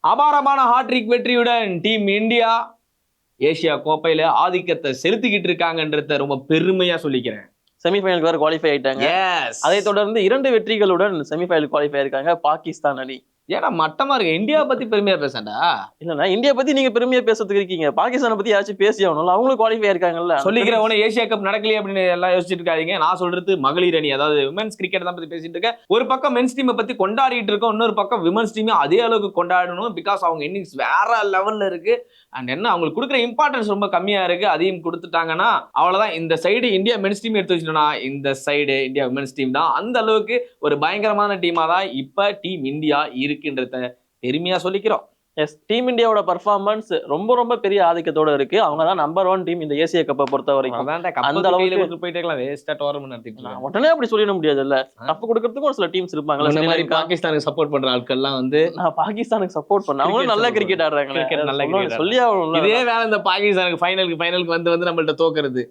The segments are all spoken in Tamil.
அபாரமான ஹாட்ரிக் வெற்றியுடன் டீம் இந்தியா ஏசியா கோப்பையில ஆதிக்கத்தை செலுத்திக்கிட்டு இருக்காங்கன்றத ரொம்ப பெருமையா சொல்லிக்கிறேன். செமிஃபைனலுக்கு வேற குவாலிஃபை ஆயிட்டாங்க. அதை தொடர்ந்து 2 வெற்றிகளுடன் செமிஃபைனல் குவாலிஃபை ஆயிருக்காங்க பாகிஸ்தான் அணி. ஏன்னா மட்டமா இருக்கு. இந்தியா பத்தி பெருமையா பேசண்டா. இல்லன்னா இந்தியா பத்தி நீங்க பெருமையா பேசுறதுக்கு இருக்கீங்க, பாகிஸ்தானை பத்தி யாராச்சும் பேசி ஆகணும்ல, அவங்களும் குவாலிஃபை இருக்காங்கல்ல. சொல்லிக்கிறவன ஏசியா கப் நடக்கலையே அப்படின்னு எல்லாம் யோசிச்சுட்டு இருக்காதீங்க. நான் சொல்றது மகளிர் அணி, அதாவது விமன்ஸ் கிரிக்கெட் தான் பத்தி பேசிட்டு இருக்கேன். ஒரு பக்கம் மென்ஸ் டீமை பத்தி கொண்டாடிட்டு இருக்கோம், இன்னொரு பக்கம் விமன்ஸ் டீமே அதே அளவுக்கு கொண்டாடணும். பிகாஸ் அவங்க இன்னிங்ஸ் வேற லெவல்ல இருக்கு. அண்ட் என்ன அவங்களுக்கு கொடுக்குற இம்பார்ட்டன்ஸ் ரொம்ப கம்மியா இருக்கு. அதையும் கொடுத்துட்டாங்கன்னா அவ்வளவுதான். இந்த சைடு இந்தியா மென்ஸ் டீம் எடுத்து வச்சுட்டோம்னா இந்த சைடு இந்தியா விமன்ஸ் டீம் தான் அந்த அளவுக்கு ஒரு பயங்கரமான டீமா தான் இப்ப டீம் இந்தியா இருக்குன்றத பெருமையா சொல்லிக்கிறோம். எஸ், டீம் இந்தியாவோட பர்ஃபார்மன்ஸ் ரொம்ப ரொம்ப பெரிய ஆதிக்கத்தோட இருக்கு. அவங்க தான் நம்பர் 1 டீம் இந்த ஏசியா கப்பை பொறுத்த வரைக்கும். அந்த அளவுக்கு போயிட்டே இருக்கலாம். வேஸ்டா டோர்னமெண்ட் நடத்திட்டு உடனே அப்படி சொல்லிட முடியாதுல்ல. கப் கொடுக்கறதுக்கு ஒரு சில டீம்ஸ் இருப்பாங்க. பாகிஸ்தானுக்கு சப்போர்ட் பண்ற ஆட்கள்லாம் வந்து நான் பாகிஸ்தானுக்கு சப்போர்ட் பண்ண அவங்களும் நல்ல கிரிக்கெட் ஆடுறாங்க. சொல்லி இதே வேலை இந்த பாகிஸ்தானுக்கு ஃபைனலுக்கு வந்து நம்மள்ட்ட தோக்குறது.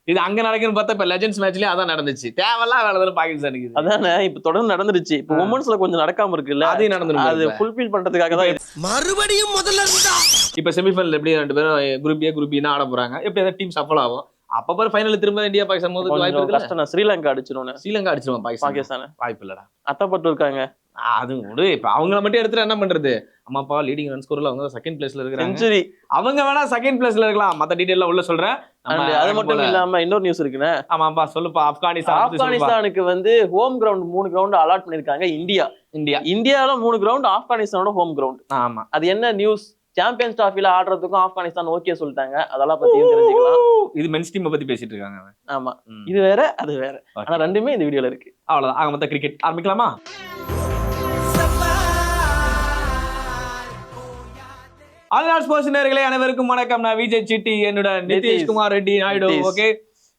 இது அங்க நடக்குன்னு பார்த்தா இப்ப லெஜெண்ட்ஸ் மேட்ச்லயே அதான் நடந்துச்சு. தேவையில்லாம் வேலை பாகிஸ்தானுக்கு. அதானே இப்ப தொடர்ந்து நடந்துருச்சு. இப்ப உமன்ஸ்ல கொஞ்சம் நடக்காம இருக்குல்ல, அது நடந்துரும். அது ஃபுல்ஃபில் பண்றதுக்காக தான் மறுபடியும் முதல்ல இருந்தா. இப்ப செமிஃபைனல் எப்படி 2 பேரும் குரூப் ஏ குரூப் பி ஆட போறாங்க. எப்படி அந்த டீம் சஃபல் ஆகும். அப்ப ஃபைனல் திரும்ப இந்தியா பாகிஸ்தான் மோதுக்கு வாய்ப்பு இருக்கு. கஷ்டம். ஸ்ரீலங்கா அடிச்சிரும். ஸ்ரீலங்கா அடிச்சிரும் பாகிஸ்தான். வாய்ப்பு இல்லடா. அத்தப்பட்டு இருக்காங்க. அது விடு. இப்ப அவங்கள மட்டும் எடுத்துட்டு என்ன பண்றது. அம்மாப்பா லீடிங் ரன் ஸ்கோர்ல அவங்க செகண்ட் பிளேஸ்ல இருக்காங்க. செஞ்சுரி அவங்க வேணா செகண்ட் பிளேஸ்ல இருக்கலாம். மத்த டீடைல் உள்ள சொல்றேன். அது மட்டும் இல்லாம இன்னொரு நியூஸ் இருக்குனே. ஆமாப்பா சொல்லுப்பா. ஆப்கானிஸ்தானுக்கு வந்து ஹோம் கிரவுண்ட் 3 கிரவுண்ட் அலாட் பண்ணிருக்காங்க. இந்தியால 3 கிரவுண்ட், ஆப்கானிஸ்தானோட ஹோம் கிரவுண்ட். ஆமா, அது என்ன நியூஸ்? சாம்பியன்ஸ் டிராஃபில ஆடுறதுக்கும் ஆப்கானிஸ்தான் ஓகே சொல்லிட்டாங்க. அதெல்லாம் பத்தியும் தெரிஞ்சுக்கலாம். இது மென்ஸ் டீம் பத்தி பேசிட்டு இருக்காங்க. ஆமா, இது வேற அது வேற. ஆனா ரெண்டுமே இந்த வீடியோல இருக்கு. அவ்வளவுதான். ஆக மொத்த கிரிக்கெட் ஆரம்பிக்கலாமா? ஆல்நாட் ஸ்போர்ட்ஸ் நேயர்களே அனைவருக்கும் வணக்கம். நான் விஜய் சிட்டி, என்னுடன் நிதிஷ்குமார் ரெட்டி நாயுடு. ஓகே,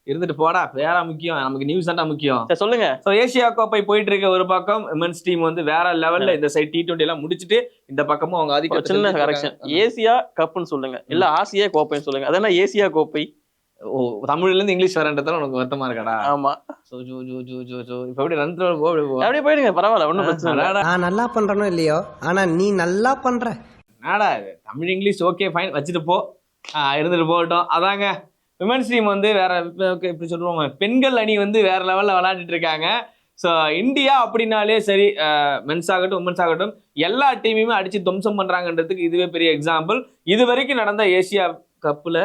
இருந்துட்டு போடா, வேற முக்கியம், நமக்கு நியூஸ் தான் முக்கியம். சொல்லுங்க. சோ ஏசியா கோப்பை போயிட்டு இருக்க ஒரு பக்கம் விமென்ஸ் டீம் வந்து வேற லெவல்ல இந்த சைடு T20 எல்லாம் முடிச்சிட்டு இந்த பக்கமும் அவங்க அதிக சின்ன கரெக்ஷன். ஏசியா கப்னு சொல்லுங்க, இல்ல ஆசியா கோப்பைன்னு சொல்லுங்க. அதனா ஏசியா கோப்பை. ஓ, தமிழ்ல இருந்து இங்கிலீஷ் வரன்றதால உனக்கு வருத்தமா இருக்கடா? ஆமா. So Joe Joe Joe Joe Joe இப்ப எப்படி ரன் த்ரோ அப்படியே போயிடுங்க, பரவாயில்ல, ஒன்னும் பிரச்சனை இல்ல. நான் நல்லா பண்றனோ இல்லையோ, ஆனா நீ நல்லா பண்ற. நாடா தமிழ் இங்கிலீஷ் ஓகே ஃபைன் வச்சுட்டு போ, இருந்துட்டு போகட்டும். அதாங்க விமென்ஸ் டீம் வந்து வேற இப்படி சொல்லுவாங்க, பெண்கள் அணி வந்து வேற லெவல்ல விளையாண்டுட்டு இருக்காங்க. ஸோ இந்தியா அப்படின்னாலே சரி, மென்ஸ் ஆகட்டும் உமன்ஸ் ஆகட்டும் எல்லா டீமையுமே அடிச்சு துவம்சம் பண்றாங்கன்றதுக்கு இதுவே பெரிய எக்ஸாம்பிள். இது வரைக்கும் நடந்த ஏசியா கப்புல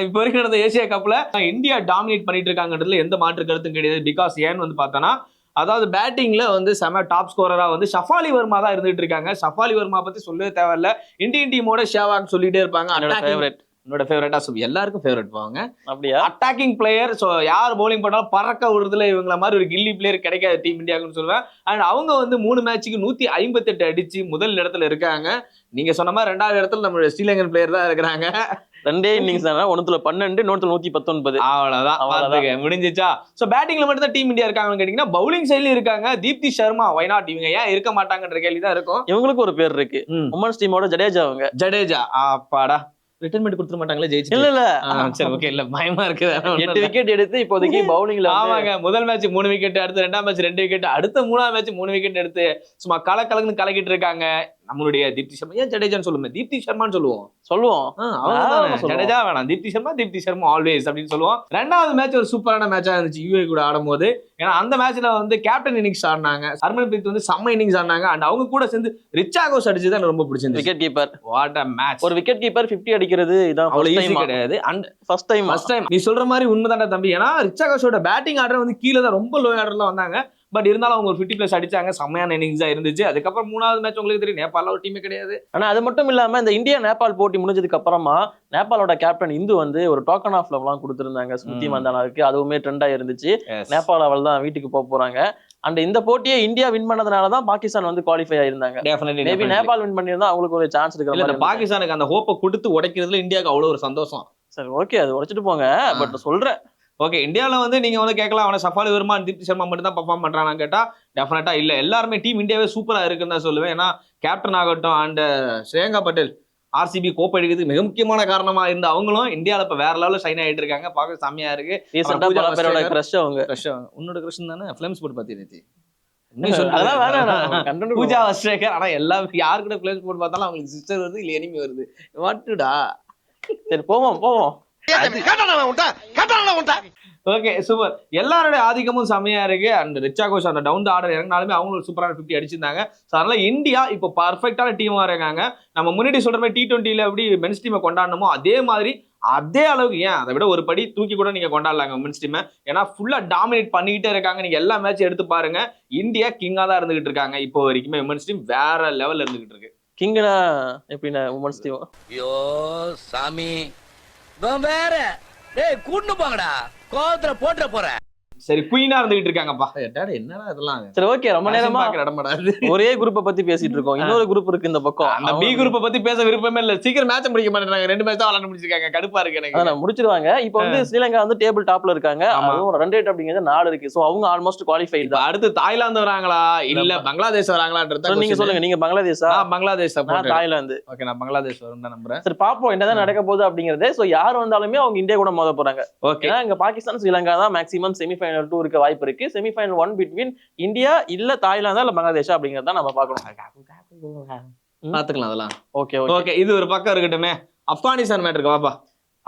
இப்போ வரைக்கும் நடந்த ஏசியா கப்ல இந்தியா டாமினேட் பண்ணிட்டு இருக்காங்கன்றதுல எந்த மாற்று கருத்தும் கிடையாது. பிகாஸ் ஏன்னு வந்து பார்த்தோன்னா, அதாவது பேட்டிங்ல வந்து செம டாப் ஸ்கோரரா வந்து ஷஃபாலி வர்மா தான் இருந்துட்டு இருக்காங்க. ஷஃபாலி வர்மா பத்தி சொல்லவே தேவையில்ல. இந்தியன் டீமோட ஷேவாக் சொல்லிட்டே இருப்பாங்க. என்னோட ஃபேவரட்டா எல்லாருக்கும் ஃபேவரட் போவாங்க. அப்படியா? Attacking player. ஸோ யார் பவுலிங் பண்ணாலும் பறக்க விடுறதுல இவங்கள மாதிரி ஒரு கில்லி பிளேயர் கிடைக்காது டீம் இந்தியாவுக்குன்னு சொல்லுவேன். அண்ட் அவங்க வந்து 3 மேட்சுக்கு 158 அடிச்சு முதல் இடத்துல இருக்காங்க. நீங்க சொன்ன மாதிரி 2வது இடத்துல நம்மளோட ஸ்ரீலங்கன் பிளேயர் தான் இருக்கிறாங்க. 2 இன்னிங்ஸ் தானே, 12, 119. அவ்வளவுதான், முடிஞ்சிச்சா? சோ பேட்டிங்ல மட்டும் தான் டீம் இந்தியா இருக்காங்கன்னு கேட்டீங்கன்னா, பவுலிங் சைட்லயும் இருக்காங்க. Deepti Sharma, why not? இவங்க ஏன் இருக்க மாட்டாங்கன்ற கேள்விதான் இருக்கும். இவங்களுக்கு ஒரு பேர் இருக்கு. உமன்ஸ் டீமோட ஜடேஜா. அப்பாடா, ரிட்டர்மெண்ட் கொடுத்துட மாட்டாங்களே ஜெயிச்சு? இல்ல சரி, ஓகே, இல்ல பயமா இருக்கு. 8 விக்கெட் எடுத்து இப்போதைக்கு பவுலிங்ல. ஆமாங்க, முதல் மேட்ச் 3 விக்கெட், அடுத்து 2ஆம் மேட்ச் 2 விக்கெட், அடுத்த 3ஆம் மேட்ச் 3 விக்கெட் எடுத்து சும்மா கலக்கலன்னு கலக்கிட்டு இருக்காங்க. நம்மளுடைய தீப்தி சர்மா, ஏன் ஜடேஜான்னு சொல்லுவோம், தீப்தி சர்மான்னு சொல்லுவோம். ஜடேஜா வேணாம், தீப்தி சர்மா ஆல்வேஸ் அப்படின்னு சொல்லுவோம். 2வது மேட்ச் ஒரு சூப்பரான மேட்சா இருந்துச்சு யூஏ கூட ஆடும்போது. ஏன்னா அந்த மேட்ச்ல வந்து கேப்டன் இன்னிங்ஸ் ஆடினாங்க. ஹர்மன்பிரீத் வந்து செம்ம இன்னிங்ஸ் ஆடினாங்க. அண்ட் அவங்க கூட சேர்ந்து ரிச்சா கோஸ் அடிச்சது எனக்கு ரொம்ப பிடிச்சிருந்துச்சு. Wicket keeper, what a match. ஒரு விக்கெட் கீப்பர் 50 அடிக்கிறது இதான் அவ்வளவு ஈஸி கிடையாது. அண்ட் ஃபர்ஸ்ட் டைம் நீ சொல்ற மாதிரி உண்மைதான்டா தம்பி. ஏன்னா ரிச்சா கோஸோட பேட்டிங் ஆர்டர் வந்து கீழே தான், ரொம்ப லோ ஆர்டர்ல வந்தாங்க. பட் இருந்தாலும் அவங்க ஒரு 50+ அடிச்சாங்க. செம்மையான இன்னிங்ஸா இருந்துச்சு. அதுக்கப்புறம் 3வது மேட்ச் உங்களுக்கு தெரியும், நேபாள ஒரு டீமே கிடையாது. ஆனா அது மட்டும் இல்லாம இந்த இந்தியா நேபாள் போட்டி முடிஞ்சதுக்கு அப்புறமா நேபாளோட கேப்டன் இந்து வந்து ஒரு டோக்கன் ஆஃப் லவ் எல்லாம் கொடுத்திருந்தாங்க ஸ்மிருதி மந்தானாவுக்கு. அதுவுமே ட்ரெண்டா இருந்துச்சு. நேபாள் அவள் தான் வீட்டுக்கு போறாங்க. அண்ட் இந்த போட்டியை இந்தியா வின் பண்ணதுனாலதான் பாகிஸ்தான் வந்து குவாலிஃபை ஆயிருந்தாங்க. மேபி நேபாள் வின் பண்ணியிருந்தா அவங்களுக்கு ஒரு சான்ஸ் இருக்கு. பாகிஸ்தானுக்கு அந்த ஹோப்பை கொடுத்து உடைக்கிறதுல இந்தியாவுக்கு அவ்வளவு ஒரு சந்தோஷம். சரி, ஓகே, அது உடைச்சிட்டு போங்க. பட் சொல்றேன், ஓகே, இந்தியாவில் வந்து நீங்க வந்து கேட்கலாம், அவனை ஷஃபாலி வர்மா, தீப்தி சர்மா மட்டும் தான் பர்ஃபார்ம் பண்றான்னு கேட்டா டெஃபினட்டா இல்ல. எல்லாருமே டீம் இந்தியாவே சூப்பரா இருக்குன்னு தான் சொல்லுவேன். ஏன்னா கேப்டன் ஆகட்டும் அண்ட் ஸ்ரேயா பட்டேல் ஆர்சிபி கோப்பை எடுக்கிறதுக்கு மிக முக்கியமான காரணமா இருந்த அவங்களும் இந்தியாவில் இப்ப வேற லெவலில் ஷைன் ஆகிட்டு இருக்காங்க. பார்க்க செம்மையா இருக்கு. உன்னோட கிரஷ் உன்னோட கிரஷ் தானே ஃபிலிம்ஸ் போட்டு பார்த்து அதெல்லாம் வேணாம் கண்டென்ட் பூஜா வஸ்ட்ரேகர். ஆனா எல்லா யாரு கூட பிளேஸ் போட்டு பார்த்தாலும் அவங்களுக்கு சிஸ்டர் வருது இல்ல எனிமி வருது. வாட்டுடா. சரி போவோம் ஓகே சூப்பர். எல்லாரோட ஆதிக்கமும் செமையா இருக்கு. அண்ட் ரிச்சா கோஷ் அந்த டவுன் த ஆர்டர் இறங்கினாலுமே அவங்களும் ஒரு சூப்பரான 50 அடிச்சிருந்தாங்க. ஸோ அதனால இந்தியா இப்போ பர்ஃபெக்டான டீமா இருக்காங்க. நம்ம முன்னாடி சொல்ற மாதிரி T20ல எப்படி மென்ஸ் டீமை கொண்டாடணுமோ அதே மாதிரி அதே அளவுக்கு ஏன் அதை விட ஒரு படி தூக்கி கூட நீங்க கொண்டாடலாங்க மென்ஸ் டீமை. ஏன்னா ஃபுல்லா டாமினேட் பண்ணிக்கிட்டே இருக்காங்க. நீங்க எல்லா மேட்ச் எடுத்து பாருங்க, இந்தியா கிங்கா தான் இருந்துகிட்டு இருக்காங்க. இப்போ வரைக்குமே மென்ஸ் டீம் வேற லெவல்ல இருந்துகிட்டு இருக்கு. கிங்னா எப்படின்னா உமன்ஸ் டீம். ஐயோ சாமி வேற டேய் கூண்டு போங்கடா, கோவத்துல போட்டுற போறேன். சரி குயினா இருந்துகிட்டு இருக்காங்கப்பா. என்னடா இதெல்லாம். சரி ஓகே, ரொம்ப நேரமா இடம்படாது. ஒரே குரூப்பை பத்தி பேசிட்டு இருக்கோம். இன்னொரு குரூப் இருக்கு இந்த பக்கம். அந்த பி குரூப்பை பத்தி பேச விருப்பமே இல்ல. சீக்கிரம் மேட்ச் முடிக்க மாட்டேங்கிறாங்க. 2 மேட்ச் தான் விளையாண்டு முடிச்சிருக்காங்க. கடுப்பா இருக்கு எனக்கு. அதான் முடிச்சிருவாங்க. இப்போ வந்து ஸ்ரீலங்கா வந்து டேபிள் டாப்ல இருக்காங்க. அதுவும் ரன் ரேட் அப்படிங்கிறது 4 இருக்கு. சோ அவங்க ஆல்மோஸ்ட் குவாலிஃபைட் தான். அடுத்து தாய்லாந்து வராங்களா இல்ல பங்களாதேஷ் வராங்களான்றது நீங்க சொல்லுங்க. நீங்க பங்களாதேஷா? பங்களாதேஷ் நான் தாய்லாந்து. ஓகே நான் பங்களாதேஷ் வரும் தான் நம்புறேன். சரி பாப்போம் என்னதான் நடக்க போகுது அப்படிங்கறது. சோ யார் வந்தாலுமே அவங்க இந்தியா கூட மோத போறாங்க. ஓகே ஏன்னா இங்க பாகிஸ்தான் ஸ்ரீலங்கா தான் மேக்ஸிமம் செமிஃபைனல் 2 இருக்க வாய்ப்பு இருக்கு. செமிஃபைனல் 1 பிட்வீன் இந்தியா இல்ல தாய்லாந்தா இல்ல பங்களாதேஷா அப்படிங்கறத நம்ம பார்க்கணும். பாத்துக்கலாம் அதெல்லாம். ஓகே ஓகே இது ஒரு பக்கம் இருக்கட்டுமே. ஆப்கானிஸ்தான் மேட்ச் இருக்கு வாப்பா.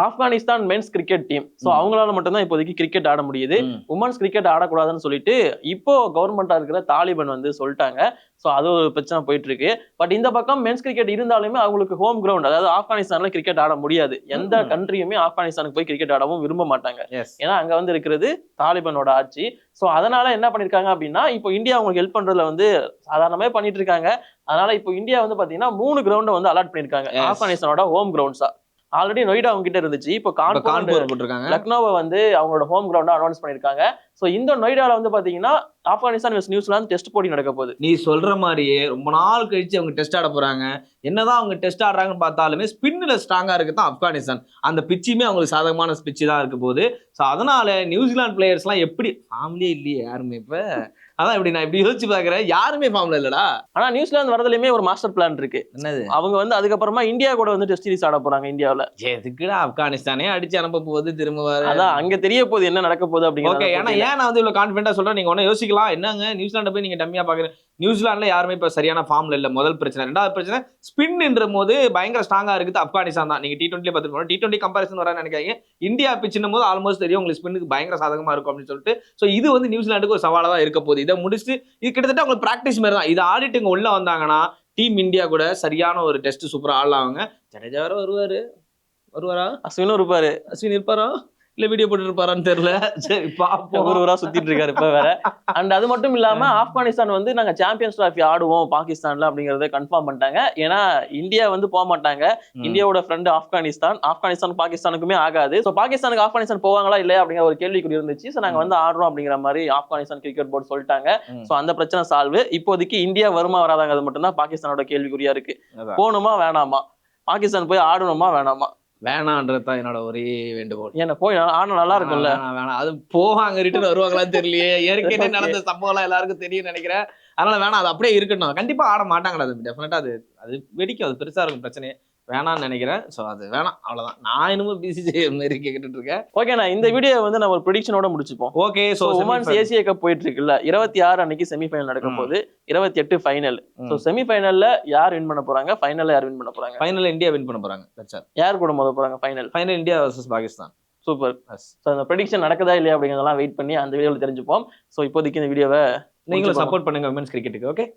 Afghanistan men's cricket team. So அவங்களால மட்டும் தான் இப்போதைக்கு கிரிக்கெட் ஆட முடியுது. உமன்ஸ் கிரிக்கெட் ஆடக்கூடாதுன்னு சொல்லிட்டு இப்போ கவர்மெண்டா இருக்கிற தாலிபான் வந்து சொல்லிட்டாங்க. சோ அது ஒரு பிரச்சனை போயிட்டு இருக்கு. பட் இந்த பக்கம் மென்ஸ் கிரிக்கெட் இருந்தாலுமே அவங்களுக்கு ஹோம் கிரவுண்ட், அதாவது ஆப்கானிஸ்தான்ல கிரிக்கெட் ஆட முடியாது. எந்த கண்ட்ரியுமே ஆப்கானிஸ்தானுக்கு போய் கிரிக்கெட் ஆடவும் விரும்ப மாட்டாங்க. ஏன்னா அங்க வந்து இருக்கிறது தாலிபானோட ஆட்சி. சோ அதனால என்ன பண்ணிருக்காங்க அப்படின்னா இப்போ இந்தியா அவங்களுக்கு ஹெல்ப் பண்றதுல வந்து சாதாரணமே பண்ணிட்டு இருக்காங்க. அதனால இப்போ இந்தியா வந்து பாத்தீங்கன்னா 3 கிரவுண்டை வந்து அலாட் பண்ணிருக்காங்க ஆப்கானிஸ்தானோட ஹோம் கிரவுண்ட்ஸா. ஆல்ரெடி நொய்டா அவங்க கிட்ட இருந்துச்சு. இப்போ கான்பூர் போட்டிருக்காங்க. லக்னோவை வந்து அவங்களோட ஹோம் கிரவுண்டா அனௌன்ஸ் பண்ணிருக்காங்க. சோ இந்த நொய்டால வந்து பாத்தீங்கன்னா ஆப்கானிஸ்தான் வெர்சஸ் நியூசிலாந்து டெஸ்ட் போட்டி நடக்க போகுது. நீ சொல்ற மாதிரியே ரொம்ப நாள் கழிச்சு அவங்க டெஸ்ட் ஆட போறாங்க. என்னதான் அவங்க டெஸ்ட் ஆடுறாங்கன்னு பார்த்தாலுமே ஸ்பின்ல ஸ்ட்ராங்கா இருக்கு தான் ஆப்கானிஸ்தான். அந்த பிச்சுமே அவங்களுக்கு சாதகமான பிச்சு தான் இருக்க போகுது. ஸோ அதனால நியூசிலாந்து பிளேயர்ஸ் எல்லாம் எப்படி ஃபார்ம்லயே இல்லையே யாருமே. இப்ப அதான் இப்படி நான் இப்படி யோசிச்சு பாக்குறேன், யாருமே ஃபார்ம்ல இல்லடா. ஆனா நியூசிலாந்து வரதுலயுமே ஒரு மாஸ்டர் பிளான் இருக்கு. என்னது? அவங்க வந்து அதுக்கப்புறமா இந்தியா கூட வந்து டெஸ்ட் சீரிஸ் ஆட போறாங்க இந்தியாவில. எதுக்குடா ஆப்கானிஸ்தானே அடிச்சு அனுப்ப போகுது திரும்ப வர. அதான் அங்க தெரிய போகுது என்ன நடக்க போகுது அப்படிங்கிறது. ஓகே ஏன்னா ஏன் நான் வந்து இவ்வளவு கான்ஃபிடென்ட்டா சொல்றேன், நீங்க ஒண்ணு யோசிக்கலாம். என்னங்க நியூசிலாண்டை போய் நீங்க டம்மியா பாக்குறேன். நியூசிலாந்துல யாருமே இப்ப சரியான ஃபார்ம்ல இல்ல. முதல் பிரச்சனை. ரெண்டாவது பிரச்சனை ஸ்பின்ன்ற போது பயங்கர ஸ்ட்ராங்கா இருக்குது ஆப்கானிஸ்தான் தான். நீங்க T20 பார்த்துட்டு T20 கம்பேரிசன் வர நினைக்காதீங்க. இந்தியா பிச்சுன்னும் போது ஆல்மோஸ்ட் தெரியும் உங்களுக்கு ஸ்பின்னுக்கு பயங்கர சாதகமா இருக்கும் அப்படின்னு சொல்லிட்டு. ஸோ இது வந்து நியூசிலாண்டுக்கு ஒரு சவாலா தான் இருக்க போகுது. இதை முடிச்சுட்டு இது கிட்டத்தட்ட உங்களுக்கு பிராக்டிஸ் மாதிரி தான். இதை ஆடிட்டு இங்க உள்ள வந்தாங்கன்னா டீம் இந்தியா கூட சரியான ஒரு டெஸ்ட் சூப்பரா ஆடலாங்க. ஜடேஜா வேற வருவாரா? அஸ்வினும் இருப்பாரு. அஸ்வின் இருப்பாரா இல்ல வீடியோ போட்டு இருப்பாரான்னு தெரியல. சரி பாப்போம். ஊரா சுத்திட்டு இருக்காரு இப்ப வேற. அண்ட் அது மட்டும் இல்லாம ஆப்கானிஸ்தான் வந்து நாங்க சாம்பியன்ஸ் டிராஃபி ஆடுவோம் பாகிஸ்தான்ல அப்படிங்கறத கன்ஃபார்ம் பண்ணிட்டாங்க. ஏன்னா இந்தியா வந்து போக மாட்டாங்க. இந்தியாவோட ஃப்ரெண்ட் ஆப்கானிஸ்தான் பாகிஸ்தானுக்குமே ஆகாது. சோ பாகிஸ்தானுக்கு ஆப்கானிஸ்தான் போவாங்களா இல்லையா அப்படிங்கிற ஒரு கேள்விக்குறி இருந்துச்சு. சோ நாங்க வந்து ஆடுறோம் அப்படிங்கிற மாதிரி ஆப்கானிஸ்தான் கிரிக்கெட் போர்டு சொல்லிட்டாங்க. சோ அந்த பிரச்சனை சால்வ். இப்போதைக்கு இந்தியா வருமா வராதாங்க அது மட்டும் தான் பாகிஸ்தானோட கேள்விக்குறியா இருக்கு. போகணுமா வேணாமா, பாகிஸ்தான் போய் ஆடணுமா வேணாமா? வேணான்றதுதான் என்னோட ஒரே வேண்டுகோள். என்ன போய் ஆனா நல்லா இருக்கும்ல. வேணாம் அது போவாங்க ரிட்டர்ன் வருவாங்களான்னு தெரியலையே. ஏற்கனவே நடந்த சம்பவம் எல்லாம் எல்லாருக்கும் தெரியும் நினைக்கிறேன். அதனால வேணாம், அது அப்படியே இருக்கட்டும். கண்டிப்பா ஆட மாட்டாங்கடா. அது டெஃபினட்டா அது வெடிக்கும். அது பெருசா இருக்கும் பிரச்சனையே. வேணாம்னு நினைக்கிறேன். ஸோ அது வேணாம், அவ்வளவுதான். நான் இன்னமும் பிசிசி மாதிரி கேட்டுட்டு இருக்கேன். ஓகே நான் இந்த வீடியோ வந்து நம்ம ஒரு ப்ரெடிக்ஷனோட முடிச்சுப்போம். Okay so women's Asia Cup போயிட்டு இருக்குல்ல, 26 அன்னைக்கு செமிஃபைனல் நடக்க போகுது, 28 ஃபைனல். ஸோ செமிஃபைனல்ல யார் வின் பண்ண போறாங்க, ஃபைனல்ல யார் வின் பண்ண போறாங்க? ஃபைனல் இந்தியா வின் பண்ண போறாங்க. யார் கூட மோத போறாங்க final India versus Pakistan. Super. So அந்த ப்ரெடிக்ஷன் நடக்குதா இல்லையா அப்படிங்கிறதெல்லாம் வெயிட் பண்ணி அந்த வீடியோவில் தெரிஞ்சுப்போம். ஸோ இப்போதைக்கு இந்த வீடியோவை நீங்களும் சப்போர்ட் பண்ணுங்க விமென்ஸ் கிரிக்கெட்டுக்கு. ஓகே.